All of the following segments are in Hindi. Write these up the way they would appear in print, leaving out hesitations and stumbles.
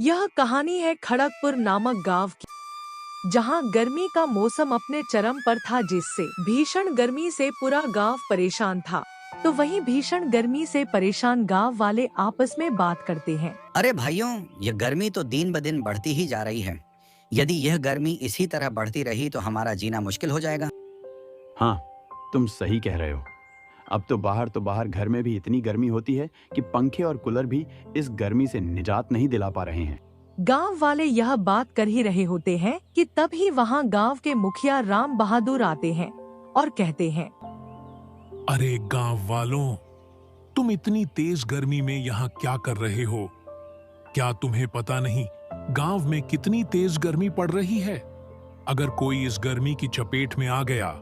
यह कहानी है खड़गपुर नामक गांव की, जहां गर्मी का मौसम अपने चरम पर था, जिससे भीषण गर्मी से पूरा गांव परेशान था। तो वहीं भीषण गर्मी से परेशान गांव वाले आपस में बात करते हैं। अरे भाइयों, यह गर्मी तो दिन ब दिन बढ़ती ही जा रही है। यदि यह गर्मी इसी तरह बढ़ती रही तो हमारा जीना मुश्किल हो जाएगा। हाँ, तुम सही कह रहे हो। अब तो बाहर घर में भी इतनी गर्मी होती है कि पंखे और कूलर भी इस गर्मी से निजात नहीं दिला पा रहे हैं। गांव वाले यह बात कर ही रहे होते हैं कि तभी वहां गांव के मुखिया राम बहादुर आते हैं और कहते हैं, अरे गांव वालों, तुम इतनी तेज गर्मी में यहाँ क्या कर रहे हो? क्या तुम्हें पता नहीं गांव में कितनी तेज गर्मी पड़ रही है? अगर कोई इस गर्मी की चपेट में आ गया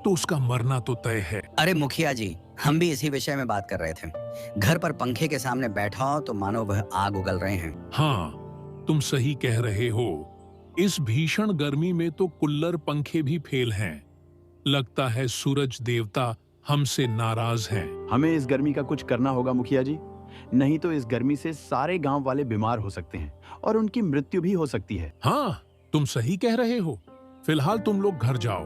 तो उसका मरना तो तय है। अरे मुखिया जी, हम भी इसी विषय में बात कर रहे थे। घर पर पंखे के सामने बैठा हो तो मानो वह आग उगल रहे हैं। हाँ, तुम सही कह रहे हो। इस भीषण गर्मी में तो कुल्लर पंखे भी फेल हैं। लगता है सूरज देवता हमसे नाराज हैं। हमें इस गर्मी का कुछ करना होगा मुखिया जी, नहीं तो इस गर्मी से सारे गांव वाले बीमार हो सकते हैं और उनकी मृत्यु भी हो सकती है। हाँ, तुम सही कह रहे हो। फिलहाल तुम लोग घर जाओ,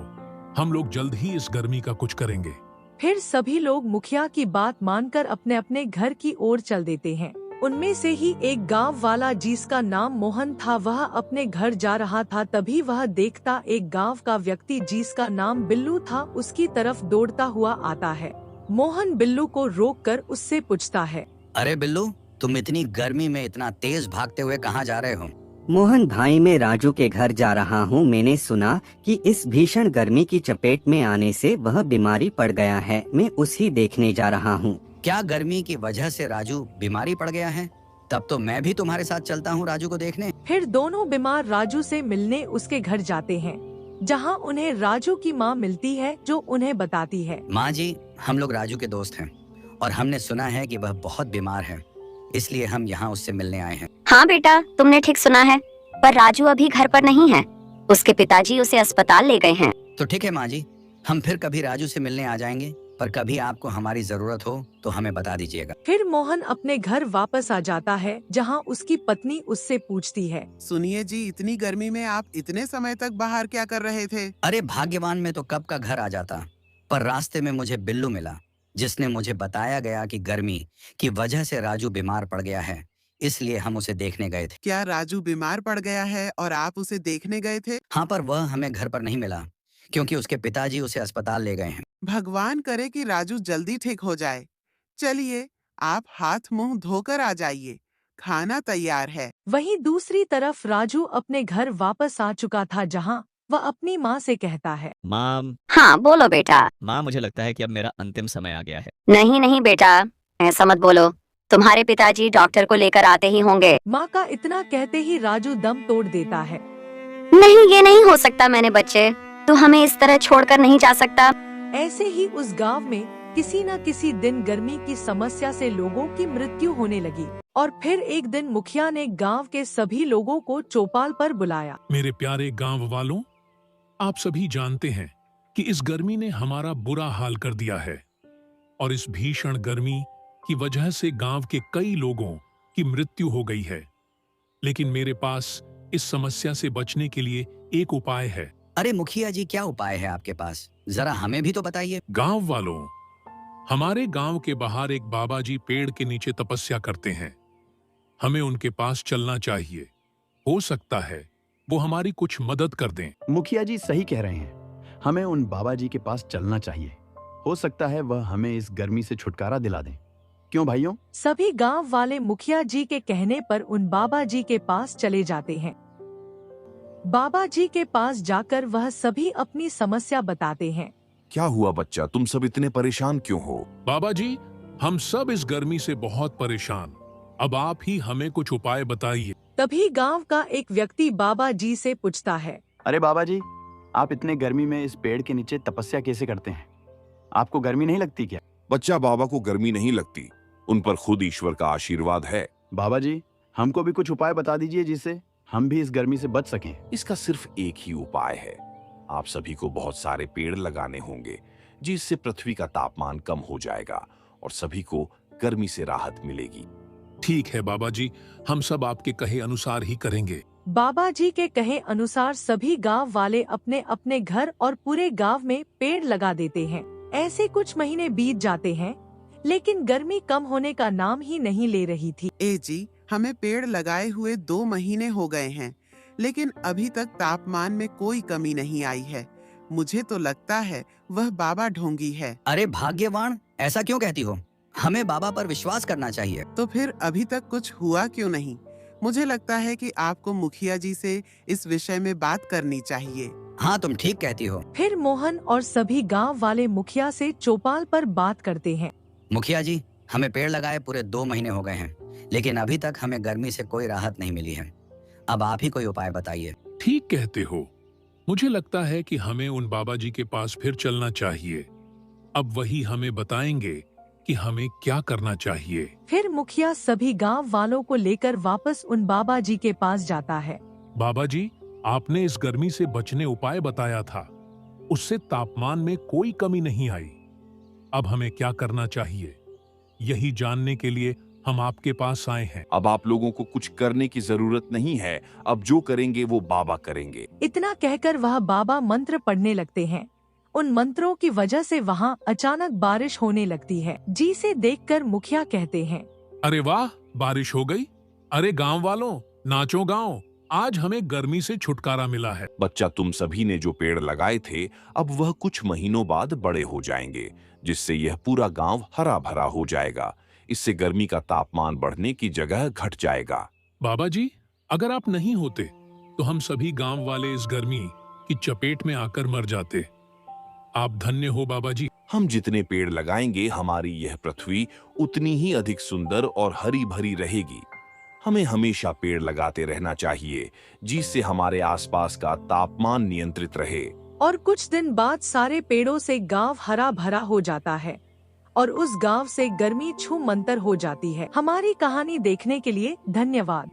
हम लोग जल्द ही इस गर्मी का कुछ करेंगे। फिर सभी लोग मुखिया की बात मानकर अपने अपने घर की ओर चल देते हैं। उनमें से ही एक गांव वाला, जिसका नाम मोहन था, वह अपने घर जा रहा था। तभी वह देखता एक गांव का व्यक्ति जिसका नाम बिल्लू था उसकी तरफ दौड़ता हुआ आता है। मोहन बिल्लू को रोककर उससे पूछता है, अरे बिल्लू, तुम इतनी गर्मी में इतना तेज भागते हुए कहाँ जा रहे हो? मोहन भाई, मैं राजू के घर जा रहा हूँ। मैंने सुना कि इस भीषण गर्मी की चपेट में आने से वह बीमारी पड़ गया है। मैं उसी देखने जा रहा हूँ। क्या गर्मी की वजह से राजू बीमारी पड़ गया है? तब तो मैं भी तुम्हारे साथ चलता हूँ राजू को देखने। फिर दोनों बीमार राजू से मिलने उसके घर जाते हैं, जहां उन्हें राजू की मां मिलती है, जो उन्हें बताती है, माँ जी, हम लोग राजू के दोस्त हैं और हमने सुना है कि वह बहुत बीमार है, इसलिए हम यहाँ उससे मिलने आए हैं। हाँ बेटा, तुमने ठीक सुना है, पर राजू अभी घर पर नहीं है। उसके पिताजी उसे अस्पताल ले गए हैं। तो ठीक है माँ जी, हम फिर कभी राजू से मिलने आ जाएंगे, पर कभी आपको हमारी जरूरत हो तो हमें बता दीजिएगा। फिर मोहन अपने घर वापस आ जाता है, जहां उसकी पत्नी उससे पूछती है, सुनिए जी, इतनी गर्मी में आप इतने समय तक बाहर क्या कर रहे थे? अरे भाग्यवान में तो कब का घर आ जाता, पर रास्ते में मुझे बिल्लू मिला, जिसने मुझे बताया गया कि गर्मी की वजह से राजू बीमार पड़ गया है, इसलिए हम उसे देखने गए थे। क्या राजू बीमार पड़ गया है और आप उसे देखने गए थे? हाँ, पर वह हमें घर पर नहीं मिला क्योंकि उसके पिताजी उसे अस्पताल ले गए हैं। भगवान करे कि राजू जल्दी ठीक हो जाए। चलिए, आप हाथ मुंह धोकर आ जाइए, खाना तैयार है। वहीं दूसरी तरफ राजू अपने घर वापस आ चुका था, जहां वह अपनी माँ से कहता है, माम, हाँ बोलो बेटा। माँ, मुझे लगता है कि अब मेरा अंतिम समय आ गया है। नहीं नहीं बेटा, ऐसा मत बोलो। तुम्हारे पिताजी डॉक्टर को लेकर आते ही होंगे। माँ का इतना कहते ही राजू दम तोड़ देता है। नहीं, ये नहीं हो सकता मैंने बच्चे, तू हमें इस तरह छोड़कर नहीं जा सकता। ऐसे ही उस गांव में किसी न किसी दिन गर्मी की समस्या से लोगों की मृत्यु होने लगी और फिर एक दिन मुखिया ने गांव के सभी लोगों को चौपाल पर बुलाया। मेरे प्यारे गांव वालों, आप सभी जानते हैं कि इस गर्मी ने हमारा बुरा हाल कर दिया है और इस भीषण गर्मी की वजह से गांव के कई लोगों की मृत्यु हो गई है। लेकिन मेरे पास इस समस्या से बचने के लिए एक उपाय है। अरे मुखिया जी, क्या उपाय है आपके पास? जरा हमें भी तो बताइए। गांव वालों, हमारे गांव के बाहर एक बाबा जी पेड़ के नीचे तपस्या करते हैं। हमें उनके पास चलना चाहिए। हो सकता है वो हमारी कुछ मदद कर दें। मुखिया जी सही कह रहे हैं, हमें उन बाबा जी के पास चलना चाहिए। हो सकता है वह हमें इस गर्मी से छुटकारा दिला दें। क्यों भाइयों? सभी गांव वाले मुखिया जी के कहने पर उन बाबा जी के पास चले जाते हैं। बाबा जी के पास जाकर वह सभी अपनी समस्या बताते हैं। क्या हुआ बच्चा, तुम सब इतने परेशान क्यों हो? बाबा जी, हम सब इस गर्मी से बहुत परेशान। अब आप ही हमें कुछ उपाय बताइए। तभी गांव का एक व्यक्ति बाबा जी से पूछता है, अरे बाबा जी, आप इतने गर्मी में इस पेड़ के नीचे तपस्या कैसे करते हैं? आपको गर्मी नहीं लगती क्या? बच्चा, बाबा को गर्मी नहीं लगती, उन पर खुद ईश्वर का आशीर्वाद है। बाबा जी, हमको भी कुछ उपाय बता दीजिए जिससे हम भी इस गर्मी से बच सकें। इसका सिर्फ एक ही उपाय है। आप सभी को बहुत सारे पेड़ लगाने होंगे, जिससे पृथ्वी का तापमान कम हो जाएगा और सभी को गर्मी से राहत मिलेगी। ठीक है बाबा जी, हम सब आपके कहे अनुसार ही करेंगे। बाबा जी के कहे अनुसार सभी गांव वाले अपने अपने घर और पूरे गांव में पेड़ लगा देते हैं। ऐसे कुछ महीने बीत जाते हैं, लेकिन गर्मी कम होने का नाम ही नहीं ले रही थी। ए जी, हमें पेड़ लगाए हुए 2 महीने हो गए हैं, लेकिन अभी तक तापमान में कोई कमी नहीं आई है। मुझे तो लगता है वह बाबा ढोंगी है। अरे भाग्यवान, ऐसा क्यों कहती हो? हमें बाबा पर विश्वास करना चाहिए। तो फिर अभी तक कुछ हुआ क्यों नहीं? मुझे लगता है कि आपको मुखिया जी से इस विषय में बात करनी चाहिए। हाँ, तुम ठीक कहती हो। फिर मोहन और सभी गांव वाले मुखिया से चौपाल पर बात करते हैं। मुखिया जी, हमें पेड़ लगाए पूरे 2 महीने हो गए हैं, लेकिन अभी तक हमें गर्मी से कोई राहत नहीं मिली है। अब आप ही कोई उपाय बताइए। ठीक कहते हो। मुझे लगता है कि हमें उन बाबा जी के पास फिर चलना चाहिए। अब वही हमें बताएंगे कि हमें क्या करना चाहिए। फिर मुखिया सभी गांव वालों को लेकर वापस उन बाबा जी के पास जाता है। बाबा जी, आपने इस गर्मी से बचने उपाय बताया था, उससे तापमान में कोई कमी नहीं आई। अब हमें क्या करना चाहिए, यही जानने के लिए हम आपके पास आए हैं। अब आप लोगों को कुछ करने की जरूरत नहीं है। अब जो करेंगे वो बाबा करेंगे। इतना कहकर वह बाबा मंत्र पढ़ने लगते हैं। उन मंत्रों की वजह से वहाँ अचानक बारिश होने लगती है। जी से देखकर मुखिया कहते हैं, अरे वाह, बारिश हो गई। अरे गांव वालों, नाचो गांव, आज हमें गर्मी से छुटकारा मिला है। बच्चा, तुम सभी ने जो पेड़ लगाए थे, अब वह कुछ महीनों बाद बड़े हो जाएंगे, जिससे यह पूरा गांव हरा भरा हो जाएगा। इससे गर्मी का तापमान बढ़ने की जगह घट जाएगा। बाबा जी, अगर आप नहीं होते तो हम सभी गांव वाले इस गर्मी की चपेट में आकर मर जाते। आप धन्य हो बाबा जी। हम जितने पेड़ लगाएंगे, हमारी यह पृथ्वी उतनी ही अधिक सुंदर और हरी भरी रहेगी। हमें हमेशा पेड़ लगाते रहना चाहिए, जिससे हमारे आसपास का तापमान नियंत्रित रहे। और कुछ दिन बाद सारे पेड़ों से गांव हरा भरा हो जाता है और उस गांव से गर्मी छू मंतर हो जाती है। हमारी कहानी देखने के लिए धन्यवाद।